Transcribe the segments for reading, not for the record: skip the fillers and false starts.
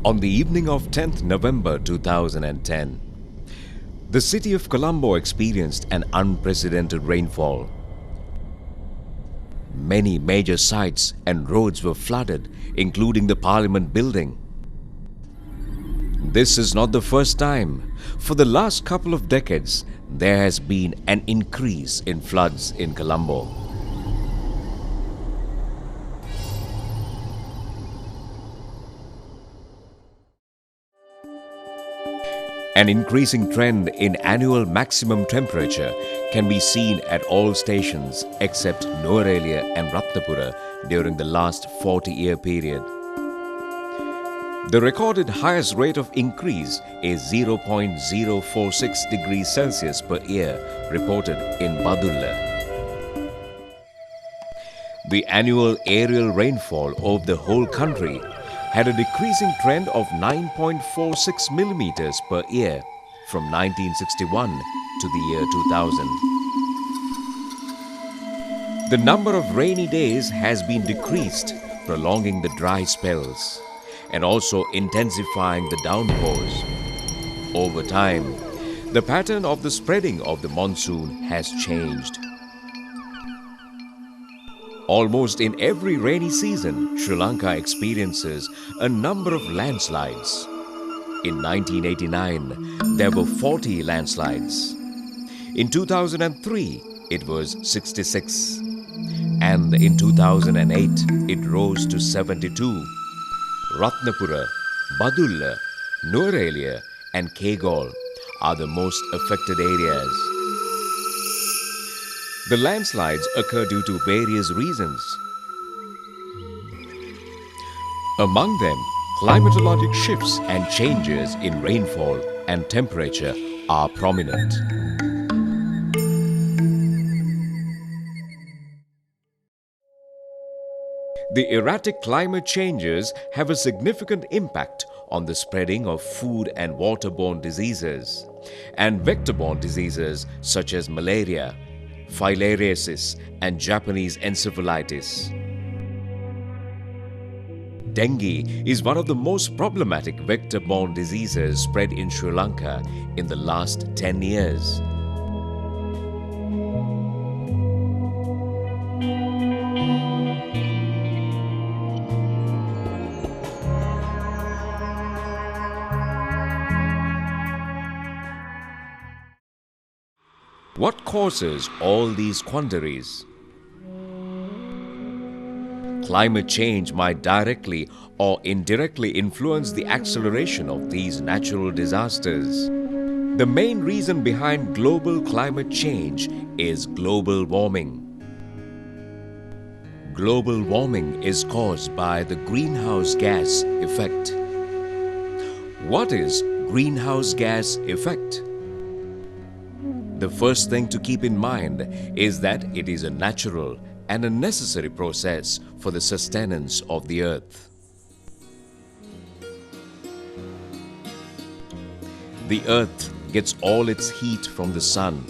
On the evening of 10th November 2010, the city of Colombo experienced an unprecedented rainfall. Many major sites and roads were flooded, including the Parliament building. This is not the first time. For the last couple of decades, there has been an increase in floods in Colombo. An increasing trend in annual maximum temperature can be seen at all stations except Nuwara and Ratnapura during the last 40-year period. The recorded highest rate of increase is 0.046 degrees Celsius per year reported in Badulla. The annual aerial rainfall of the whole country had a decreasing trend of 9.46 millimeters per year from 1961 to the year 2000. The number of rainy days has been decreased, prolonging the dry spells and also intensifying the downpours. Over time, the pattern of the spreading of the monsoon has changed. Almost in every rainy season, Sri Lanka experiences a number of landslides. In 1989, there were 40 landslides. In 2003, it was 66. And in 2008, it rose to 72. Ratnapura, Badulla, Nuwara and Kegol are the most affected areas. The landslides occur due to various reasons. Among them, climatologic shifts and changes in rainfall and temperature are prominent. The erratic climate changes have a significant impact on the spreading of food and waterborne diseases and vector-borne diseases such as malaria, filariasis and Japanese encephalitis. Dengue is one of the most problematic vector-borne diseases spread in Sri Lanka in the last 10 years. What causes all these quandaries? Climate change might directly or indirectly influence the acceleration of these natural disasters. The main reason behind global climate change is global warming. Global warming is caused by the greenhouse gas effect. What is greenhouse gas effect? The first thing to keep in mind is that it is a natural and a necessary process for the sustenance of the earth. The earth gets all its heat from the sun.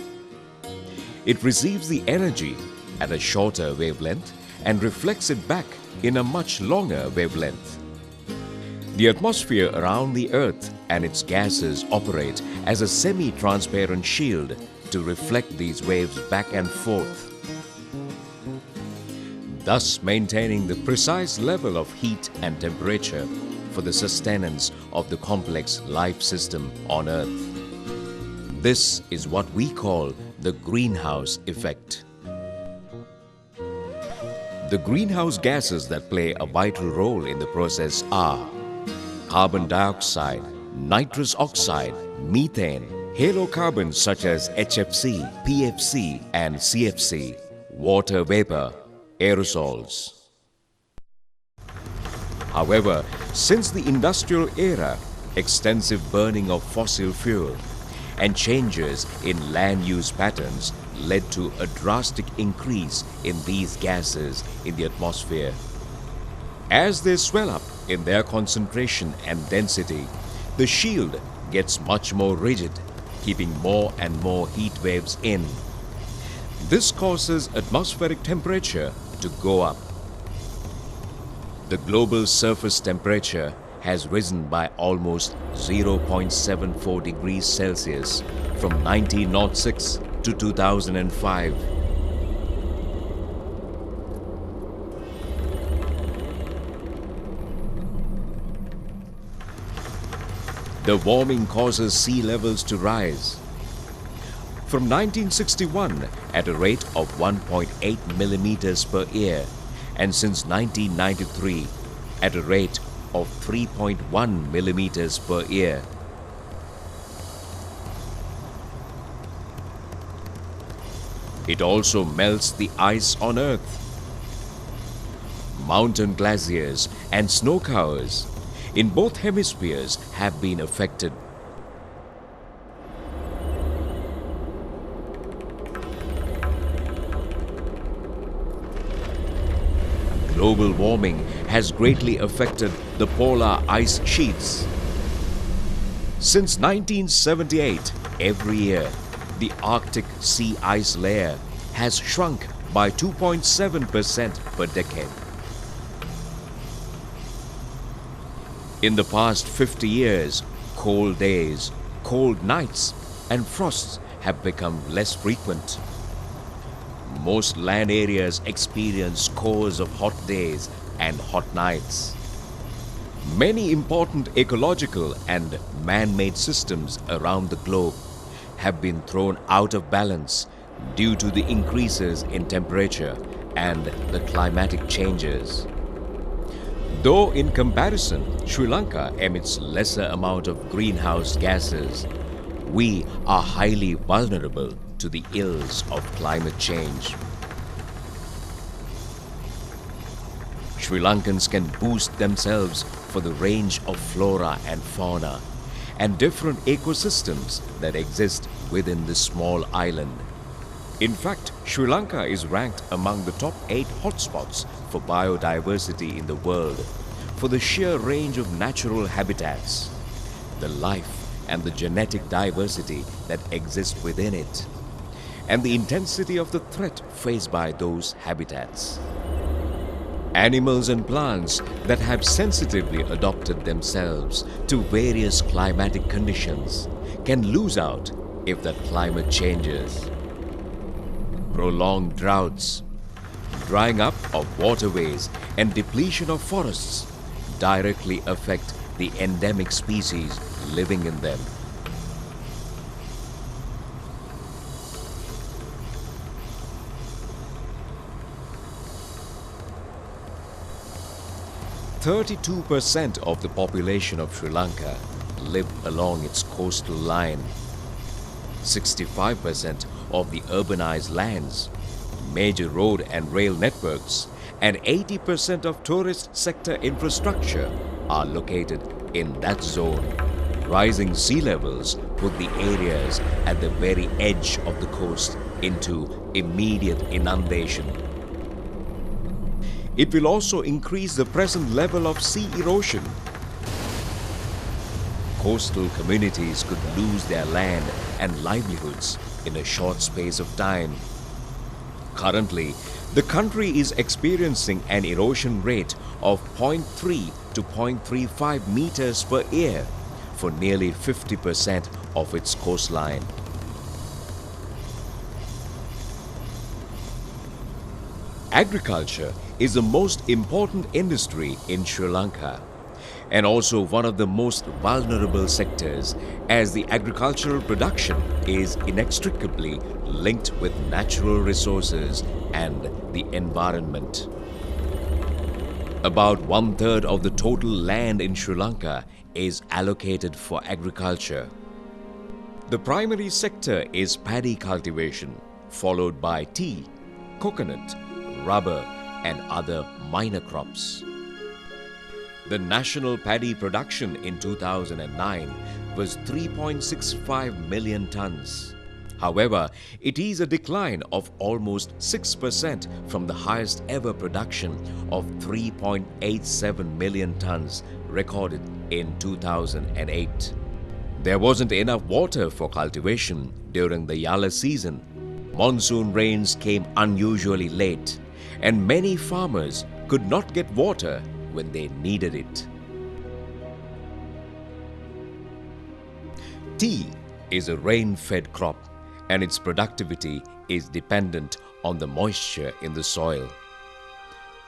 It receives the energy at a shorter wavelength and reflects it back in a much longer wavelength. The atmosphere around the earth and its gases operate as a semi-transparent shield to reflect these waves back and forth, thus maintaining the precise level of heat and temperature for the sustenance of the complex life system on Earth. This is what we call the greenhouse effect. The greenhouse gases that play a vital role in the process are carbon dioxide, nitrous oxide, methane, halocarbons such as HFC, PFC and CFC, water vapor, aerosols. However, since the industrial era, extensive burning of fossil fuel and changes in land use patterns led to a drastic increase in these gases in the atmosphere. As they swell up in their concentration and density, the shield gets much more rigid, keeping more and more heat waves in. This causes atmospheric temperature to go up. The global surface temperature has risen by almost 0.74 degrees Celsius from 1906 to 2005. The warming causes sea levels to rise. From 1961 at a rate of 1.8 millimeters per year, and since 1993 at a rate of 3.1 millimeters per year. It also melts the ice on Earth. Mountain glaciers and snow covers in both hemispheres have been affected. Global warming has greatly affected the polar ice sheets. Since 1978, every year, the Arctic sea ice layer has shrunk by 2.7% per decade. In the past 50 years, cold days, cold nights, and frosts have become less frequent. Most land areas experience scores of hot days and hot nights. Many important ecological and man-made systems around the globe have been thrown out of balance due to the increases in temperature and the climatic changes. Though in comparison, Sri Lanka emits lesser amount of greenhouse gases, we are highly vulnerable to the ills of climate change. Sri Lankans can boost themselves for the range of flora and fauna and different ecosystems that exist within this small island. In fact, Sri Lanka is ranked among the top 8 hotspots for biodiversity in the world for the sheer range of natural habitats, the life and the genetic diversity that exists within it, and the intensity of the threat faced by those habitats. Animals and plants that have sensitively adapted themselves to various climatic conditions can lose out if the climate changes. Prolonged droughts, drying up of waterways, and depletion of forests directly affect the endemic species living in them. "32% of the population of Sri Lanka live along its coastal line. 65% of the urbanized lands, major road and rail networks, and 80% of tourist sector infrastructure are located in that zone. Rising sea levels put the areas at the very edge of the coast into immediate inundation. It will also increase the present level of sea erosion. Coastal communities could lose their land and livelihoods in a short space of time. Currently, the country is experiencing an erosion rate of 0.3 to 0.35 meters per year for nearly 50% of its coastline. Agriculture is the most important industry in Sri Lanka and also one of the most vulnerable sectors, as the agricultural production is inextricably linked with natural resources and the environment. About 1/3 of the total land in Sri Lanka is allocated for agriculture. The primary sector is paddy cultivation, followed by tea, coconut, rubber, and other minor crops. The national paddy production in 2009 was 3.65 million tons. However, it is a decline of almost 6% from the highest ever production of 3.87 million tons recorded in 2008. There wasn't enough water for cultivation during the Yala season. Monsoon rains came unusually late, and many farmers could not get water when they needed it. Tea is a rain-fed crop, and its productivity is dependent on the moisture in the soil.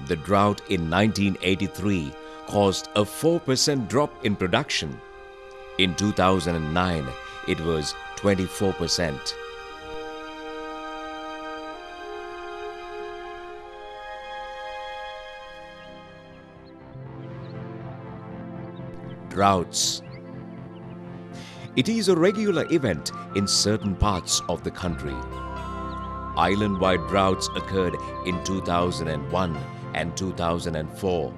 The drought in 1983 caused a 4% drop in production. In 2009, it was 24%. Droughts. It is a regular event in certain parts of the country. Island-wide droughts occurred in 2001 and 2004.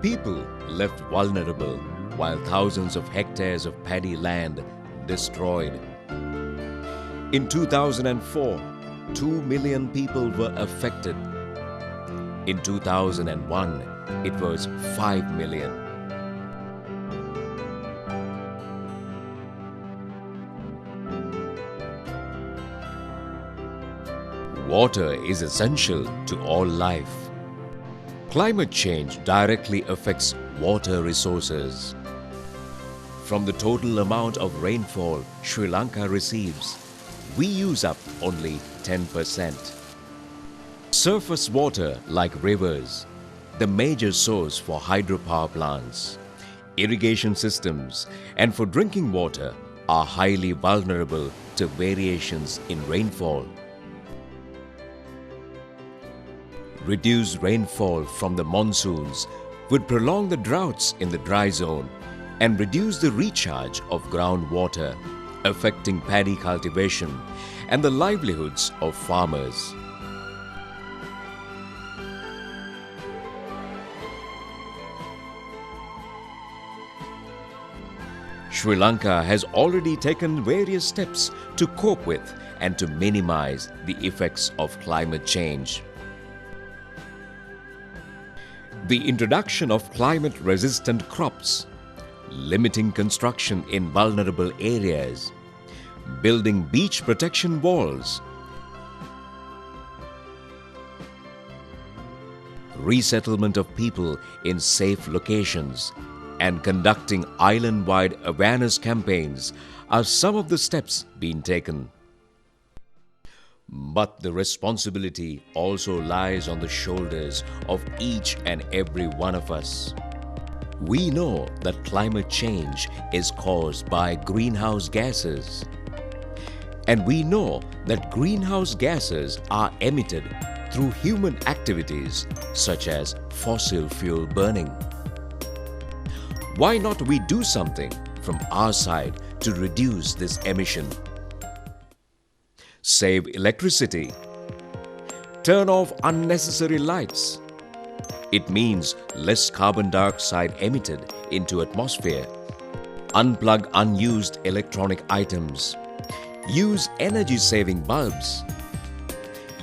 People left vulnerable while thousands of hectares of paddy land destroyed. In 2004, 2 million people were affected. In 2001, it was 5 million. Water is essential to all life. Climate change directly affects water resources. From the total amount of rainfall Sri Lanka receives, we use up only 10%. Surface water like rivers, the major source for hydropower plants, irrigation systems, and for drinking water are highly vulnerable to variations in rainfall. Reduced rainfall from the monsoons would prolong the droughts in the dry zone and reduce the recharge of groundwater, affecting paddy cultivation and the livelihoods of farmers. Sri Lanka has already taken various steps to cope with and to minimize the effects of climate change. The introduction of climate-resistant crops, limiting construction in vulnerable areas, building beach protection walls, resettlement of people in safe locations, and conducting island-wide awareness campaigns are some of the steps being taken. But the responsibility also lies on the shoulders of each and every one of us. We know that climate change is caused by greenhouse gases. And we know that greenhouse gases are emitted through human activities such as fossil fuel burning. Why not we do something from our side to reduce this emission? Save electricity. Turn off unnecessary lights. It means less carbon dioxide emitted into atmosphere. Unplug unused electronic items. Use energy-saving bulbs.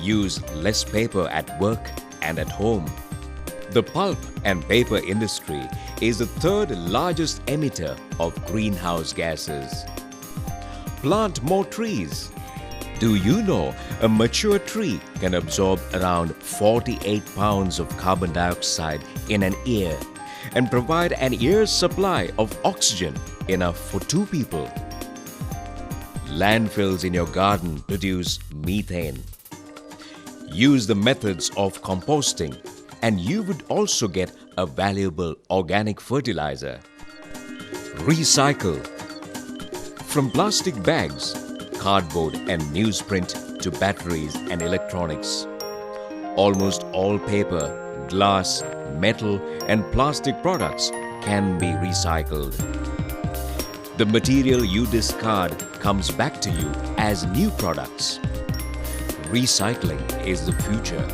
Use less paper at work and at home. The pulp and paper industry is the third largest emitter of greenhouse gases. Plant more trees. Do you know a mature tree can absorb around 48 pounds of carbon dioxide in an year and provide an year's supply of oxygen enough for 2 people? Landfills in your garden produce methane. Use the methods of composting and you would also get a valuable organic fertilizer. Recycle. From plastic bags, cardboard and newsprint to batteries and electronics. Almost all paper, glass, metal and plastic products can be recycled. The material you discard comes back to you as new products. Recycling is the future.